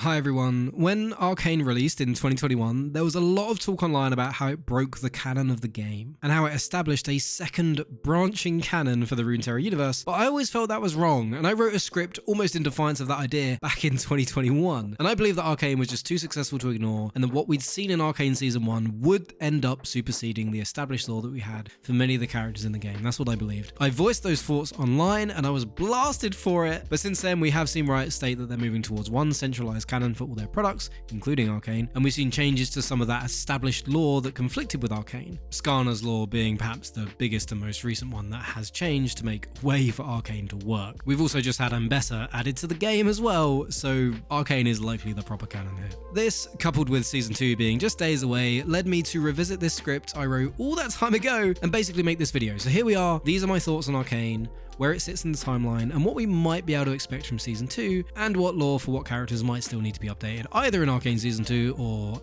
Hi everyone. When Arcane released in 2021, there was a lot of talk online about how it broke the canon of the game, and how it established a second branching canon for the Runeterra universe, but I always felt that was wrong, and I wrote a script almost in defiance of that idea back in 2021. And I believe that Arcane was just too successful to ignore, and that what we'd seen in Arcane Season 1 would end up superseding the established lore that we had for many of the characters in the game. That's what I believed. I voiced those thoughts online, and I was blasted for it, but since then we have seen Riot state that they're moving towards one centralized canon for all their products, including Arcane, and we've seen changes to some of that established lore that conflicted with Arcane. Skarna's lore being perhaps the biggest and most recent one that has changed to make way for Arcane to work. We've also just had Ambessa added to the game as well, so Arcane is likely the proper canon here. This, coupled with Season 2 being just days away, led me to revisit this script I wrote all that time ago and basically make this video. So here we are, these are my thoughts on Arcane, where it sits in the timeline, and what we might be able to expect from Season 2, and what lore for what characters might still need to be updated, either in Arcane Season 2 or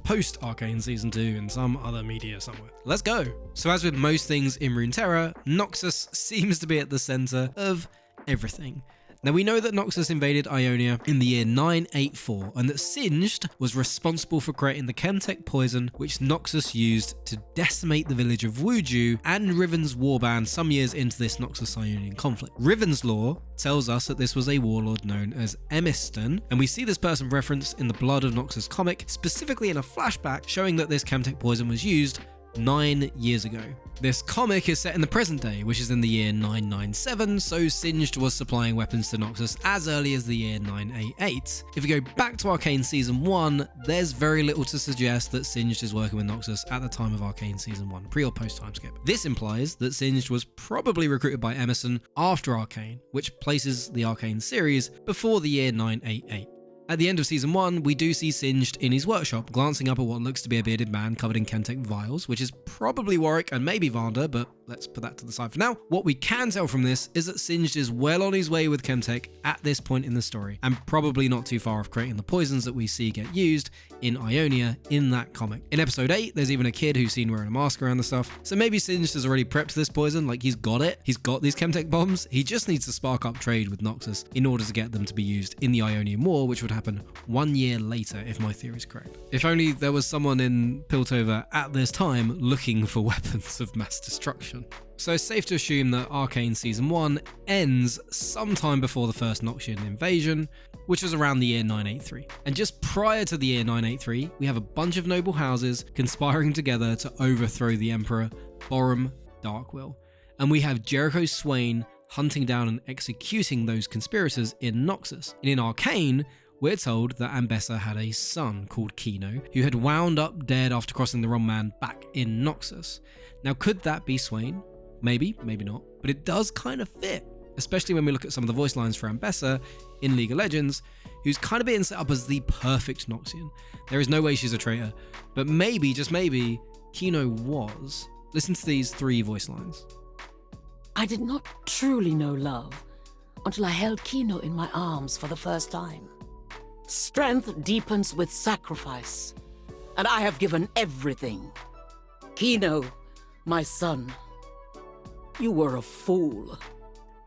post-Arcane Season 2 in some other media somewhere. Let's go! So as with most things in Runeterra, Noxus seems to be at the center of everything. Now we know that Noxus invaded Ionia in the year 984, and that Singed was responsible for creating the Chemtech poison which Noxus used to decimate the village of Wuju and Riven's warband some years into this Noxus-Ionian conflict. Riven's lore tells us that this was a warlord known as Emiston, and we see this person referenced in the Blood of Noxus comic, specifically in a flashback showing that this Chemtech poison was used 9 years ago. This comic is set in the present day, which is in the year 997, so Singed was supplying weapons to Noxus as early as the year 988. If we go back to Arcane Season 1, there's very little to suggest that Singed is working with Noxus at the time of Arcane Season 1, pre or post timeskip. This implies that Singed was probably recruited by Emerson after Arcane, which places the Arcane series before the year 988. At the end of Season 1, we do see Singed in his workshop, glancing up at what looks to be a bearded man covered in Chemtech vials, which is probably Warwick and maybe Vander, but let's put that to the side for now. What we can tell from this is that Singed is well on his way with Chemtech at this point in the story, and probably not too far off creating the poisons that we see get used in Ionia in that comic. In episode 8, there's even a kid who's seen wearing a mask around the stuff, so maybe Singed has already prepped this poison, like he's got it, he's got these Chemtech bombs, he just needs to spark up trade with Noxus in order to get them to be used in the Ionian War, which would happen 1 year later, if my theory is correct. If only there was someone in Piltover at this time looking for weapons of mass destruction. So it's safe to assume that Arcane Season 1 ends sometime before the first Noxian invasion, which was around the year 983. And just prior to the year 983, we have a bunch of noble houses conspiring together to overthrow the Emperor Borum Darkwill. And we have Jericho Swain hunting down and executing those conspirators in Noxus. And in Arcane, we're told that Ambessa had a son called Kino, who had wound up dead after crossing the wrong man back in Noxus. Now, could that be Swain? Maybe, maybe not, but it does kind of fit, especially when we look at some of the voice lines for Ambessa in League of Legends, who's kind of being set up as the perfect Noxian. There is no way she's a traitor, but maybe, just maybe, Kino was. Listen to these 3 voice lines. I did not truly know love until I held Kino in my arms for the first time. Strength deepens with sacrifice, and I have given everything. Kino, my son, you were a fool.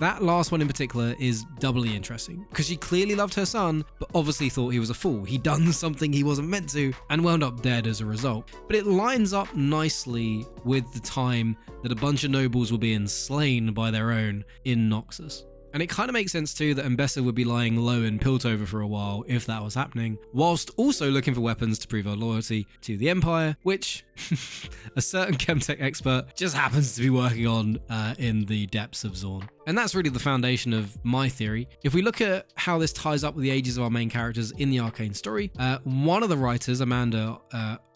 That last one in particular is doubly interesting, because she clearly loved her son, but obviously thought he was a fool. He'd done something he wasn't meant to, and wound up dead as a result. But it lines up nicely with the time that a bunch of nobles were being slain by their own in Noxus. And it kind of makes sense too that Ambessa would be lying low in Piltover for a while if that was happening, whilst also looking for weapons to prove her loyalty to the Empire, which a certain Chemtech expert just happens to be working on in the depths of Zorn. And that's really the foundation of my theory. If we look at how this ties up with the ages of our main characters in the Arcane story, one of the writers, Amanda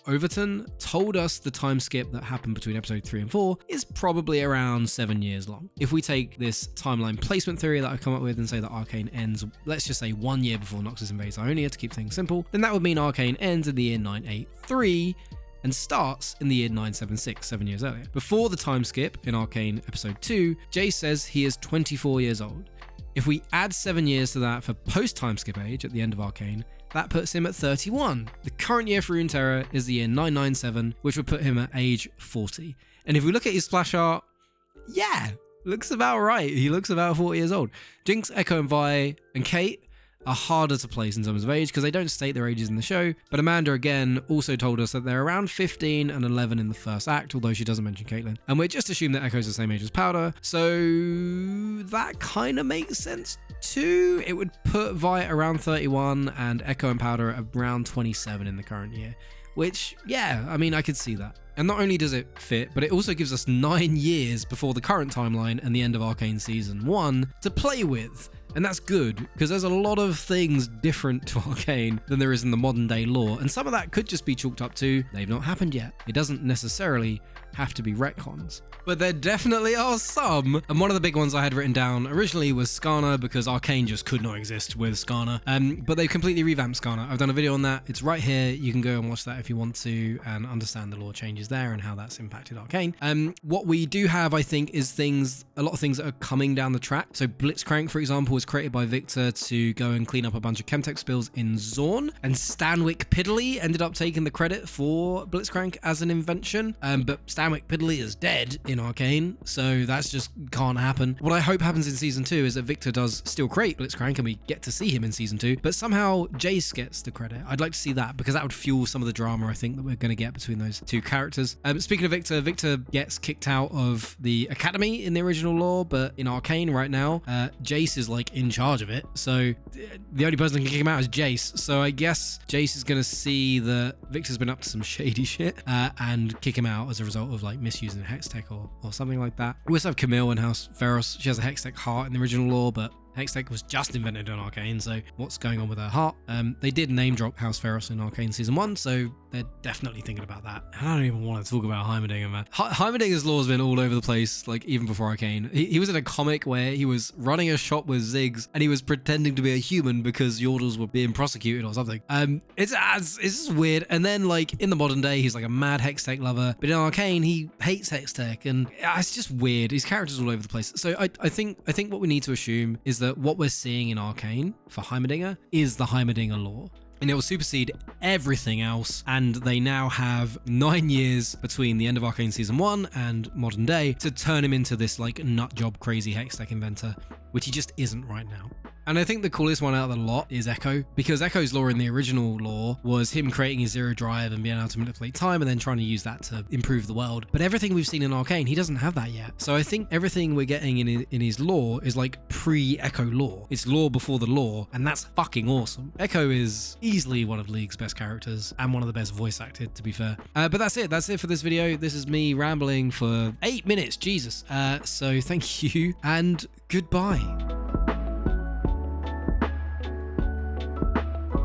Overton, told us the time skip that happened between episode 3 and 4 is probably around 7 years long. If we take this timeline placement theory that I've come up with and say that Arcane ends, let's just say 1 year before Noxus invades Ionia to keep things simple, then that would mean Arcane ends in the year 983 and starts in the year 976, 7 years earlier. Before the time skip in Arcane episode 2, Jay says he is 24 years old. If we add 7 years to that for post-time skip age at the end of Arcane, that puts him at 31. The current year for Runeterra is the year 997, which would put him at age 40. And if we look at his splash art, yeah, looks about right. He looks about 40 years old. Jinx, Echo, and Vi, and Kate are harder to place in terms of age because they don't state their ages in the show. But Amanda, again, also told us that they're around 15 and 11 in the first act, although she doesn't mention Caitlyn. And we're just assuming that Echo's the same age as Powder. So that kind of makes sense too. It would put Vi around 31 and Echo and Powder at around 27 in the current year. Which, yeah, I mean, I could see that. And not only does it fit, but it also gives us 9 years before the current timeline and the end of Arcane Season 1 to play with. And that's good, because there's a lot of things different to Arcane than there is in the modern day lore. And some of that could just be chalked up to, they've not happened yet. It doesn't necessarily have to be retcons. But there definitely are some. And one of the big ones I had written down originally was Skarner, because Arcane just could not exist with Skarner. But they completely revamped Skarner. I've done a video on that. It's right here. You can go and watch that if you want to and understand the lore changes there and how that's impacted Arcane. What we do have, I think, is a lot of things that are coming down the track. So Blitzcrank, for example, was created by Victor to go and clean up a bunch of Chemtech spills in Zorn. And Stanwyck Piddly ended up taking the credit for Blitzcrank as an invention. But Stanwyck Piddly is dead in Arcane, so that's just can't happen. What I hope happens in Season 2 is that Victor does still create Blitzcrank and we get to see him in Season 2, but somehow Jace gets the credit. I'd like to see that because that would fuel some of the drama I think that we're going to get between those two characters. Speaking of Victor, Victor gets kicked out of the Academy in the original lore, but in Arcane right now, Jace is like in charge of it, so the only person that can kick him out is Jace. So I guess Jace is going to see that Victor's been up to some shady shit and kick him out as a result of like misusing Hextech or something like that. We also have Camille in House Pharos. She has a Hextech heart in the original lore, but Hextech was just invented on Arcane, so what's going on with her heart? They did name drop House Pharos in Arcane Season 1, so they're definitely thinking about that. I don't even want to talk about Heimerdinger, man. Heimerdinger's lore has been all over the place, like even before Arcane. He was in a comic where he was running a shop with Ziggs, and he was pretending to be a human because Yordles were being prosecuted or something. It's just weird. And then like in the modern day, he's like a mad Hextech lover, but in Arcane, he hates Hextech, and it's just weird. His character's all over the place. So I think what we need to assume is that what we're seeing in Arcane for Heimerdinger is the Heimerdinger lore. And it will supersede everything else, and they now have 9 years between the end of Arcane Season 1 and modern day to turn him into this like nutjob crazy Hextech inventor, which he just isn't right now. And I think the coolest one out of the lot is Echo, because Echo's lore in the original lore was him creating his zero drive and being able to manipulate time and then trying to use that to improve the world. But everything we've seen in Arcane, he doesn't have that yet. So I think everything we're getting in his lore is like pre-Echo lore. It's lore before the lore, and that's fucking awesome. Echo is easily one of League's best characters and one of the best voice acted, to be fair. But that's it. That's it for this video. This is me rambling for 8 minutes. Jesus. So thank you and goodbye.